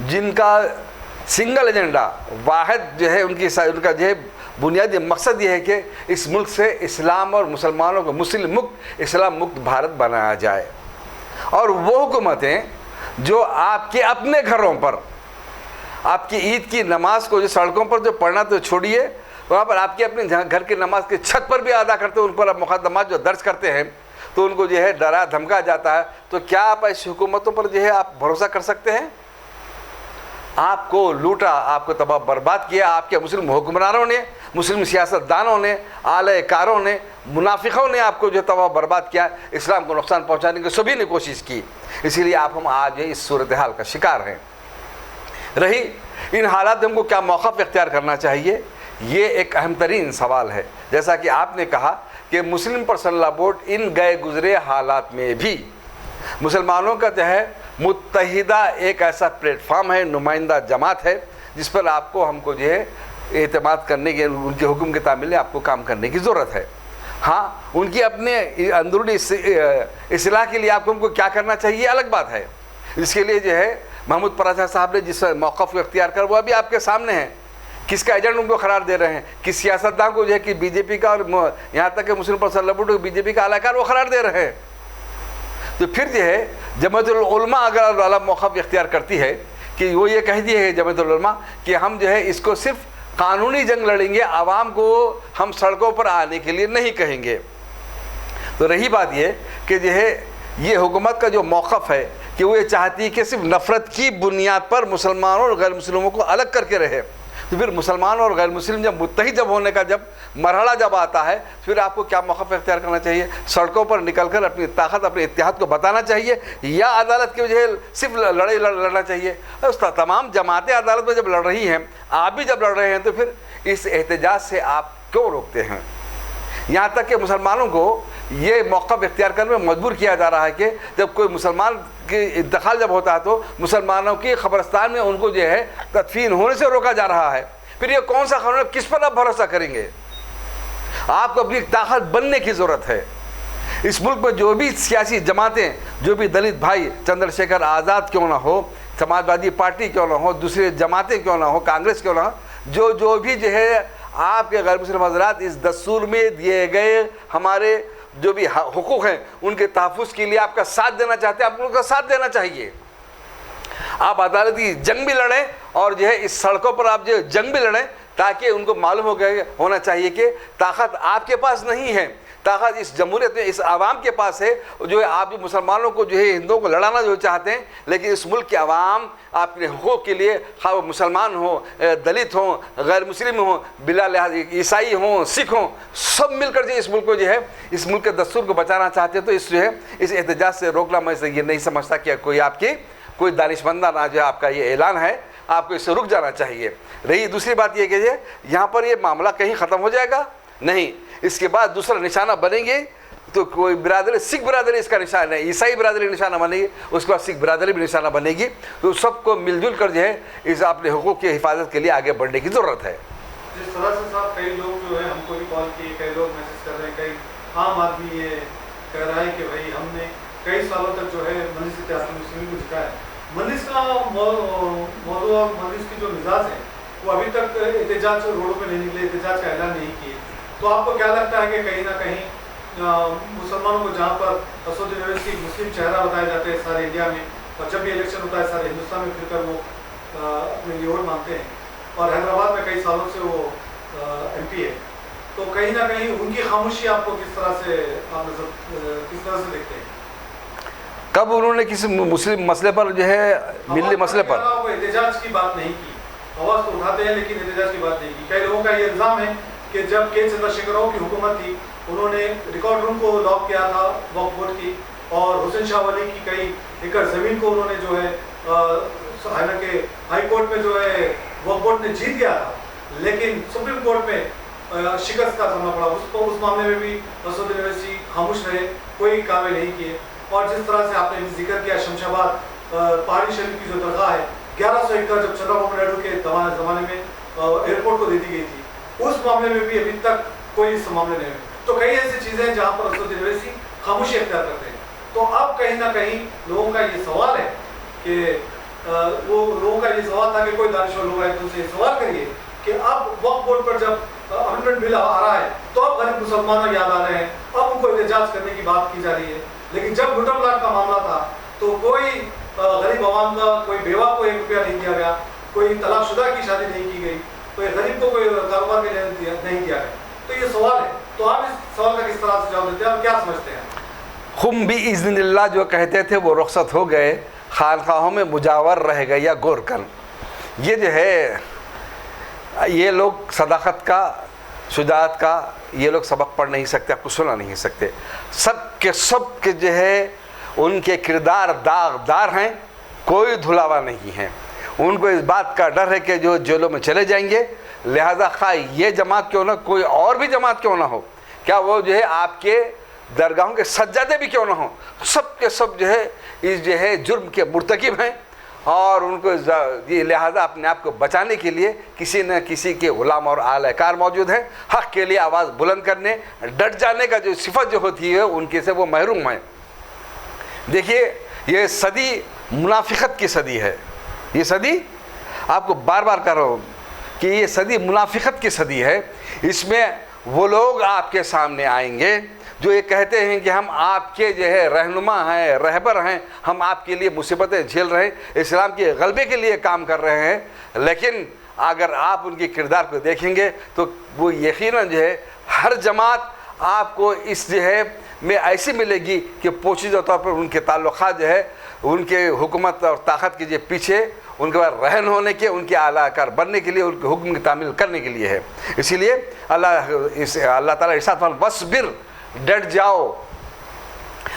جن کا single agenda واحد جو ہے ان کا جو ہے بنیادی مقصد یہ ہے کہ اس ملک سے اسلام اور مسلمانوں کو مسلم مکت اسلام مکت بھارت بنایا جائے، اور وہ حکومتیں جو آپ کے اپنے گھروں پر آپ کی عید کی نماز کو جو سڑکوں پر جو پڑھنا تو چھوڑیے، وہاں پر آپ کے اپنے گھر کی نماز کی چھت پر بھی ادا کرتے ہیں، ان پر مقدمات جو درج کرتے ہیں تو ان کو جو ہے ڈرا دھمکا جاتا ہے، تو کیا آپ ایسی حکومتوں پر جو ہے آپ بھروسہ کر سکتے ہیں؟ آپ کو لوٹا، آپ کو تباہ برباد کیا آپ کے مسلم حکمرانوں نے، مسلم سیاستدانوں نے، اعلی کاروں نے، منافقوں نے آپ کو جو تباہ برباد کیا، اسلام کو نقصان پہنچانے کی سبھی نے کوشش کی، اسی لیے ہم آج اس صورتحال کا شکار ہیں۔ رہی ان حالات میں ہم کو کیا موقف اختیار کرنا چاہیے، یہ ایک اہم ترین سوال ہے۔ جیسا کہ آپ نے کہا کہ مسلم پرسنل لا بورڈ ان گئے گزرے حالات میں بھی مسلمانوں کا جو ہے متحدہ ایک ایسا پلیٹ فارم ہے، نمائندہ جماعت ہے، جس پر آپ کو ہم کو جو ہے اعتماد کرنے کے، ان کے حکم کے تعمیل میں آپ کو کام کرنے کی ضرورت ہے۔ ہاں، ان کی اپنے اندرونی اصلاح کے لیے آپ کو ہم کو کیا کرنا چاہیے الگ بات ہے۔ اس کے لیے جو ہے محمود پراسرار صاحب نے جس موقف کو اختیار کر وہ ابھی آپ کے سامنے ہے، کس کا ایجنٹ ان کو قرار دے رہے ہیں، کس سیاستدان کو جو ہے کہ بی جے پی کا اور یہاں تک کہ مسلم پرسنل لا بورڈ کو بی جے پی کا اعلی کار وہ قرار دے رہے ہیں۔ تو پھر جو ہے جمعیت العلماء اگر والا موقف اختیار کرتی ہے کہ وہ یہ کہہ دی ہے جمعیت العلماء کہ ہم جو ہے اس کو صرف قانونی جنگ لڑیں گے، عوام کو ہم سڑکوں پر آنے کے لیے نہیں کہیں گے۔ تو رہی بات یہ کہ جو ہے یہ حکومت کا جو موقف ہے کہ وہ یہ چاہتی ہے کہ صرف نفرت کی بنیاد پر مسلمانوں اور غیر مسلموں کو الگ کر کے رہے، تو پھر مسلمان اور غیر مسلم جب متحد ہونے کا جب مرحلہ جب آتا ہے پھر آپ کو کیا موقف اختیار کرنا چاہیے؟ سڑکوں پر نکل کر اپنی طاقت اپنے اتحاد کو بتانا چاہیے، یا عدالت کی وجہ صرف لڑائی لڑنا چاہیے؟ تمام جماعتیں عدالت میں جب لڑ رہی ہیں، آپ بھی جب لڑ رہے ہیں، تو پھر اس احتجاج سے آپ کیوں روکتے ہیں؟ یہاں تک کہ مسلمانوں کو یہ موقف اختیار کرنے میں مجبور کیا جا رہا ہے کہ جب کوئی مسلمان کے انتقال جب ہوتا ہے تو مسلمانوں کی قبرستان میں ان کو جو ہے تدفین ہونے سے روکا جا رہا ہے۔ پھر یہ کون سا قانون ہے؟ کس پر آپ بھروسہ کریں گے؟ آپ کو اپنی طاقت بننے کی ضرورت ہے۔ اس ملک میں جو بھی سیاسی جماعتیں، جو بھی دلت بھائی، چندر شیکھر آزاد کیوں نہ ہو، سماج وادی پارٹی کیوں نہ ہو، دوسری جماعتیں کیوں نہ ہو، کانگریس کیوں نہ ہو، جو بھی جو ہے آپ کے غیر مسلم حضرات اس دستور میں دیے گئے ہمارے جو بھی حقوق ہیں ان کے تحفظ کے لیے آپ کا ساتھ دینا چاہتے ہیں، آپ ان کا ساتھ دینا چاہیے۔ آپ عدالت کی جنگ بھی لڑیں اور جو ہے اس سڑکوں پر آپ جو جنگ بھی لڑیں، تاکہ ان کو معلوم ہونا چاہیے کہ طاقت آپ کے پاس نہیں ہے، طاقت اس جمہوریت میں اس عوام کے پاس ہے، جو ہے آپ بھی مسلمانوں کو جو ہے ہندوؤں کو لڑانا جو چاہتے ہیں، لیکن اس ملک کے عوام آپ کے حقوق کے لیے، خواہ وہ مسلمان ہوں، دلت ہوں، غیر مسلم ہوں، بلا لحاظ عیسائی ہوں، سکھ ہوں، سب مل کر جو اس ملک کو جو ہے اس ملک کے دستور کو بچانا چاہتے ہیں، تو اس جو ہے اس احتجاج سے روکنا میں یہ نہیں سمجھتا کہ کوئی آپ کی کوئی دانشمندانہ جو ہے آپ کا یہ اعلان ہے، آپ کو اس سے رک جانا چاہیے۔ رہی دوسری بات یہ کہ یہاں پر یہ معاملہ کہیں ختم ہو جائے گا نہیں، اس کے بعد دوسرا نشانہ بنیں گے تو کوئی برادری، سکھ برادری اس کا نشانہ ہے، عیسائی برادری نشانہ بنے گی، اس کے بعد سکھ برادری بھی نشانہ بنے گی، تو سب کو مل جل کر جو ہے اس اپنے حقوق کی حفاظت کے لیے آگے بڑھنے کی ضرورت ہے۔ جس طرح سے صاحب کئی لوگ جو ہے ہم کو بھی کال کیے، کئی لوگ میسج کر رہے ہیں، کئی عام آدمی یہ کہہ رہا ہے کہ بھائی ہم نے کئی سالوں تک جو ہے مجلس اتحاد المسلمین کو جتایا ہے، مجلس کا موضوع اور مجلس کی جو مزاج ہے وہ ابھی تک احتجاج سے روڈوں پہ نہیں نکلے، احتجاج کا اعلان نہیں کیے، تو آپ کو کیا لگتا ہے کہ کہیں نہ کہیں مسلمانوں کو جہاں پر اسود اویسی مسلم چہرہ بتائے جاتے ہیں سارے انڈیا میں، اور جب بھی الیکشن ہوتا ہے سارے ہندوستان میں پھر کر وہ اپنے لیے ووٹ مانگتے ہیں، اور حیدرآباد میں کئی سالوں سے وہ ایم پی ہے، تو کہیں نہ کہیں ان کی خاموشی آپ کو کس طرح سے دیکھتے ہیں؟ کب انہوں نے کسی مسلم مسئلے پر جو ہے ملی مسئلے پر احتجاج کی بات نہیں کی؟ آواز تو اٹھاتے ہیں لیکن احتجاج کی بات نہیں کی۔ کئی لوگوں کا یہ الزام ہے کہ جب کے چندر شیکھر راؤ کی حکومت تھی انہوں نے ریکارڈ روم کو لاک کیا تھا وقف بورڈ کی، اور حسین شاہ ولی کی کئی ایکڑ زمین کو انہوں نے جو ہے حالانکہ ہائی کورٹ میں جو ہے وقف بورڈ نے جیت گیا تھا، لیکن سپریم کورٹ میں شکست کا سامنا پڑا، اس معاملے میں بھی اسود اویسی خاموش رہے، کوئی کارروائی نہیں کیے۔ اور جس طرح سے آپ نے ذکر کیا شمشاباد پہاڑی شریف کی جو درگاہ ہے 1100 ایکڑ جب چندرا بابو نائیڈو کے زمانے میں ایئرپورٹ کو دے دی گئی تھی، اس معاملے میں بھی ابھی تک کوئی اس معاملے نہیں ہوئی۔ تو کئی ایسی چیزیں ہیں جہاں پر اسود اویسی خاموشی اختیار کرتے ہیں۔ تو اب کہیں نہ کہیں لوگوں کا یہ سوال ہے کہ وہ لوگوں کا یہ سوال تھا کہ کوئی دانشور لوگ آئے تو اسے سوال کریے کہ اب وقف بورڈ پر جب امنڈمنٹ بل آ رہا ہے تو اب غریب مسلمانوں یاد آ رہے ہیں، اب ان کو احتجاج کرنے کی بات کی جا رہی ہے. لیکن جب میٹر پلاٹ کا معاملہ تھا تو کوئی غریب عوام کا، کوئی بیوہ کو 1 روپیہ نہیں دیا گیا، کوئی طلاق شدہ کی شادی نہیں کی گئی، کوئی غریب کو کوئی کاروبار میں نہیں دیا گیا. تو یہ سوال ہے، تو آپ اس سوال کا کس طرح سے جواب دیتے ہیں، آپ کیا سمجھتے ہیں؟ خم بِإِذْنِ اللہ جو کہتے تھے وہ رخصت ہو گئے، خانقاہوں میں مجاور رہ گئے یا گورکن. یہ جو ہے یہ لوگ صداقت کا، شجاعت کا یہ لوگ سبق پڑھ نہیں سکتے، آپ کو سنا نہیں سکتے. سب کے جو ہے ان کے کردار داغدار ہیں، کوئی دھلاوا نہیں ہے. ان کو اس بات کا ڈر ہے کہ جو جیلوں میں چلے جائیں گے، لہذا خواہ یہ جماعت کیوں نہ کوئی اور بھی جماعت کیوں نہ ہو، کیا وہ جو ہے آپ کے درگاہوں کے سجادے بھی کیوں نہ ہوں، سب کے سب جو ہے اس جو ہے جرم کے مرتکب ہیں. اور ان کو لہذا اپنے آپ کو بچانے کے لیے کسی نہ کسی کے غلام اور اعلی کار موجود ہیں. حق کے لیے آواز بلند کرنے، ڈٹ جانے کا جو صفت جو ہوتی ہے ان کے سے وہ محروم ہیں. دیکھیے یہ صدی منافقت کی صدی ہے. یہ صدی آپ کو بار بار کہہ رہا ہوں کہ یہ صدی منافقت کی صدی ہے. اس میں وہ لوگ آپ کے سامنے آئیں گے جو یہ کہتے ہیں کہ ہم آپ کے جو ہے رہنما ہیں، رہبر ہیں، ہم آپ کے لیے مصیبتیں جھیل رہے ہیں، اسلام کے غلبے کے لیے کام کر رہے ہیں. لیکن اگر آپ ان کے کردار کو دیکھیں گے تو وہ یقیناً جو ہے ہر جماعت آپ کو اس جو ہے میں ایسی ملے گی کہ پوشیدہ طور پر ان کے تعلقات جو ہے ان کے حکومت اور طاقت کے جو پیچھے ان کے بعد رہن ہونے کے، ان کے اعلیٰ کار بننے کے لیے، ان کے حکم کی تعمیل کرنے کے لیے ہے. اسی لیے اللہ تعالیٰ ارشاد فرماتا ہے وَاصْبِرْ، ڈٹ جاؤ،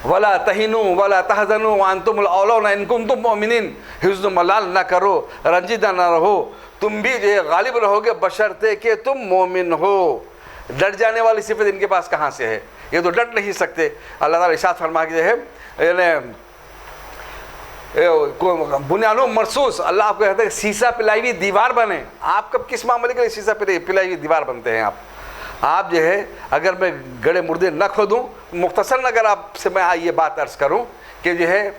وَلَا تَهِنُوا وَلَا تَحْزَنُوا وَأَنْتُمُ الْأَعْلَوْنَ إِن كُنتُم مُؤْمِنِينَ. حزن ملال نہ کرو، رنجیدہ نہ رہو، تم بھی جو ہے غالب رہو گے بشرطے کہ تم مومن ہو. ڈٹ جانے والی صفت ان کے پاس کہاں سے ہے؟ یہ تو ڈٹ نہیں سکتے. اللہ تعالیٰ ارشاد فرما کے جو ہے بنیانوں مرصوص، اللہ آپ کو کہتا ہے سیسا پلائی ہوئی دیوار بنے. آپ کب کس معاملے کے لیے سیسا پلائی ہوئی دیوار بنتے ہیں؟ آپ جو ہے اگر میں گڑے مردے نہ کھودوں، مختصراً اگر آپ سے میں یہ بات عرض کروں کہ جو ہے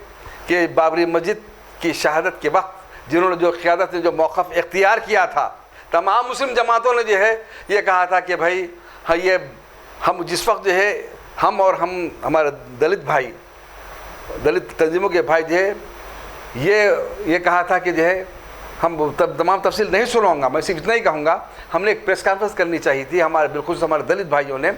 کہ بابری مسجد کی شہادت کے وقت جنہوں نے جو قیادت نے جو موقف اختیار کیا تھا، تمام مسلم جماعتوں نے جو ہے یہ کہا تھا کہ بھائی یہ ہم جس وقت جو ہے ہم اور ہمارے دلت بھائی، دلت تنظیموں کے بھائی جو ہے یہ کہا تھا کہ جو ہے ہم تمام تفصیل نہیں سناؤں گا، میں صرف اتنا ہی کہوں گا. ہم نے ایک پریس کانفرنس کرنی چاہیے تھی، ہمارے بالخصوص ہمارے دلت بھائیوں نے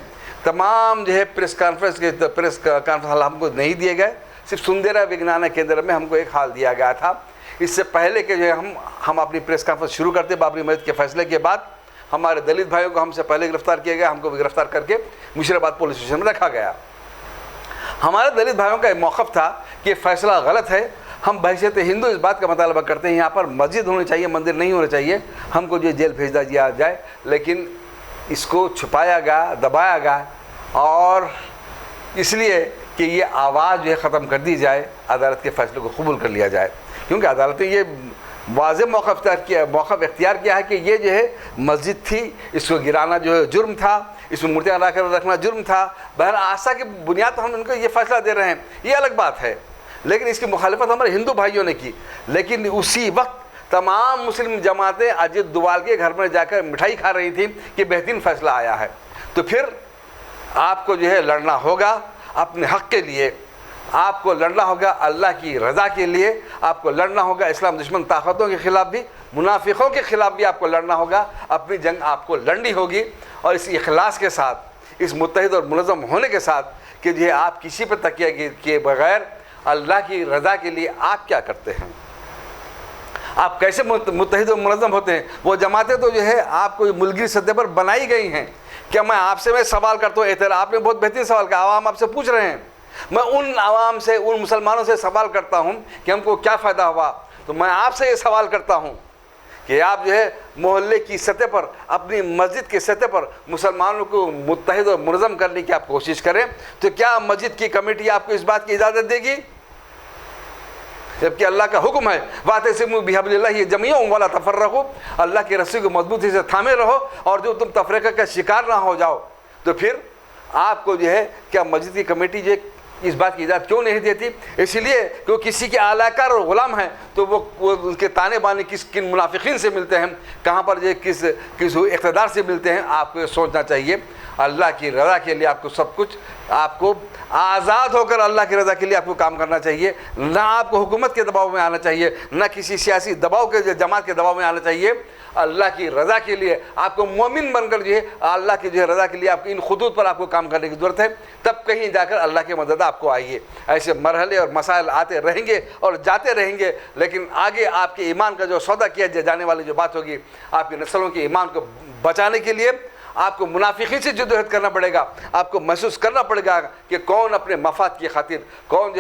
تمام جو ہے پریس کانفرنس حال ہم کو نہیں دیے گئے، صرف سندیرا وگنانا کیندر میں ہم کو ایک حال دیا گیا تھا. اس سے پہلے کہ جو ہے ہم اپنی پریس کانفرنس شروع کرتے بابری مسجد کے فیصلے کے بعد، ہمارے دلت بھائیوں کو ہم سے پہلے گرفتار کیا گیا، ہم کو بھی گرفتار کر کے مشیرآباد پولیس اسٹیشن میں رکھا گیا. ہمارے دلت بھائیوں کا ایک موقف تھا کہ فیصلہ غلط ہے، ہم بحیثیت ہندو اس بات کا مطالبہ کرتے ہیں یہاں پر مسجد ہونی چاہیے، مندر نہیں ہونا چاہیے، ہم کو جو جیل بھیج دیا جائے. لیکن اس کو چھپایا گیا، دبایا گیا، اور اس لیے کہ یہ آواز جو ہے ختم کر دی جائے، عدالت کے فیصلے کو قبول کر لیا جائے. کیونکہ عدالت نے یہ واضح موقف اختیار کیا ہے کہ یہ جو ہے مسجد تھی، اس کو گرانا جو ہے جرم تھا، اس میں مورتیاں لا کر رکھنا جرم تھا. بہر آسا کی بنیاد پر ہم ان کو یہ فیصلہ دے رہے ہیں، یہ الگ بات ہے. لیکن اس کی مخالفت ہمارے ہندو بھائیوں نے کی. لیکن اسی وقت تمام مسلم جماعتیں اجیت دوال کے گھر میں جا کر مٹھائی کھا رہی تھیں کہ بہترین فیصلہ آیا ہے. تو پھر آپ کو جو ہے لڑنا ہوگا اپنے حق کے لیے، آپ کو لڑنا ہوگا اللہ کی رضا کے لیے، آپ کو لڑنا ہوگا اسلام دشمن طاقتوں کے خلاف بھی، منافقوں کے خلاف بھی آپ کو لڑنا ہوگا. اپنی جنگ آپ کو لڑنی ہوگی، اور اس اخلاص کے ساتھ، اس متحد اور منظم ہونے کے ساتھ کہ جو ہے آپ کسی پر تکیہ کیے بغیر اللہ کی رضا کے لیے آپ کیا کرتے ہیں، آپ کیسے متحد و منظم ہوتے ہیں. وہ جماعتیں تو جو ہے آپ کو ملکی سطح پر بنائی گئی ہیں. کیا میں آپ سے سوال کرتا ہوں، آپ نے بہت بہترین سوال کیا، عوام آپ سے پوچھ رہے ہیں. میں ان عوام سے، ان مسلمانوں سے سوال کرتا ہوں کہ ہم کو کیا فائدہ ہوا. تو میں آپ سے یہ سوال کرتا ہوں کہ آپ جو ہے محلے کی سطح پر، اپنی مسجد کی سطح پر مسلمانوں کو متحد و منظم کرنے کی آپ کوشش کریں. تو کیا مسجد کی کمیٹی آپ کو اس بات کی اجازت دے گی؟ جبکہ اللہ کا حکم ہے وَاعْتَصِمُوا بِحَبْلِ اللَّهِ جَمِيعًا وَلَا تَفَرَّقُوا، اللہ کی رسی کو مضبوطی سے تھامے رہو اور جو تم تفریقہ کا شکار نہ ہو جاؤ. تو پھر آپ کو جو ہے کیا مسجد کی کمیٹی جو اس بات کی اجازت کیوں نہیں دیتی؟ اس لیے کہ وہ کسی کے اعلی کار اور غلام ہیں تو وہ ان کے تانے بانے کن منافقین سے ملتے ہیں، کہاں پر جو کس اقتدار سے ملتے ہیں. آپ کو یہ سوچنا چاہیے اللہ کی رضا کے لیے آپ کو سب کچھ، آپ کو آزاد ہو کر اللہ کی رضا کے لیے آپ کو کام کرنا چاہیے. نہ آپ کو حکومت کے دباؤ میں آنا چاہیے، نہ کسی سیاسی دباؤ کے جماعت کے دباؤ میں آنا چاہیے. اللہ کی رضا کے لیے آپ کو مومن بن کر جو ہے اللہ کی جو ہے رضا کے لیے آپ کو ان خطوط پر آپ کو کام کرنے کی ضرورت ہے. تب کہیں جا کر اللہ کی مدد آپ کو آئیے. ایسے مرحلے اور مسائل آتے رہیں گے اور جاتے رہیں گے، لیکن آگے آپ کے ایمان کا جو سودا کیا جانے والی جو بات ہوگی، آپ کی نسلوں کے ایمان کو بچانے کے لیے آپ کو منافقین سے جدوجہد کرنا پڑے گا. آپ کو محسوس کرنا پڑے گا کہ کون اپنے مفاد کی خاطر، کون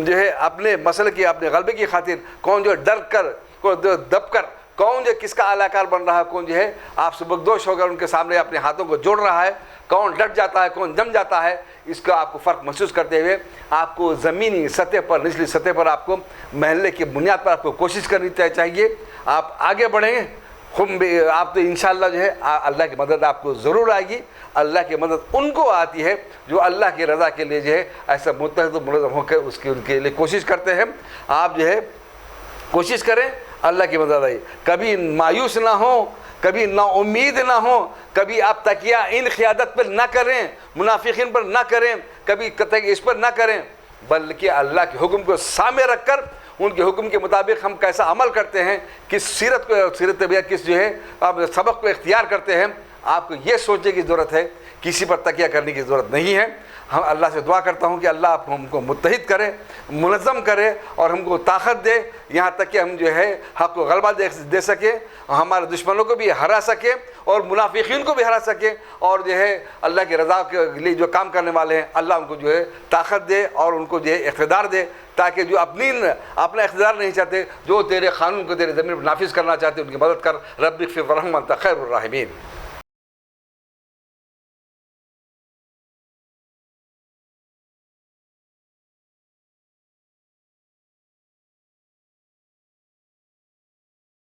جو ہے اپنے مسئلے کی، اپنے غلبے کی خاطر، کون جو ڈر کر، کون دب کر، کون جو کس کا اعلی کار بن رہا ہے، کون جو ہے آپ سے بغدوش ہو کر ان کے سامنے اپنے ہاتھوں کو جوڑ رہا ہے، کون ڈٹ جاتا ہے، کون جم جاتا ہے. اس کا آپ کو فرق محسوس کرتے ہوئے آپ کو زمینی سطح پر، نچلی سطح پر آپ کو محلے کی بنیاد پر آپ کو کوشش کرنی چاہیے. آپ آگے بڑھیں. آپ تو انشاءاللہ جو ہے اللہ کی مدد آپ کو ضرور آئے گی. اللہ کی مدد ان کو آتی ہے جو اللہ کی رضا کے لیے جو ہے ایسا متحد و منظم ہو کے ان کے لیے کوشش کرتے ہیں. آپ جو ہے کوشش کریں اللہ کی مدد آئی. کبھی مایوس نہ ہوں، کبھی نا امید نہ ہوں، کبھی آپ تکیہ ان قیادت پر نہ کریں، منافقین پر نہ کریں، کبھی اس پر نہ کریں، بلکہ اللہ کے حکم کو سامنے رکھ کر ان کے حکم کے مطابق ہم کیسا عمل کرتے ہیں، کس سیرت طبیعت کس جو ہے آپ سبق کو اختیار کرتے ہیں. آپ کو یہ سوچنے کی ضرورت ہے، کسی پر تکیہ کرنے کی ضرورت نہیں ہے. ہم اللہ سے دعا کرتا ہوں کہ اللہ آپ ہم کو متحد کرے، منظم کرے اور ہم کو طاقت دے، یہاں تک کہ ہم جو ہے حق کو غلبہ دے سکیں، ہمارے دشمنوں کو بھی ہرا سکیں اور منافقین کو بھی ہرا سکیں، اور جو ہے اللہ کی رضا کے لیے جو کام کرنے والے ہیں اللہ ان کو جو ہے طاقت دے اور ان کو جو ہے اقتدار دے، تاکہ جو اپنا اقتدار نہیں چاہتے، جو تیرے قانون کو تیرے زمین پر نافذ کرنا چاہتے ان کی مدد کر. رب اغفر وارحم وانت خیر الراحمین.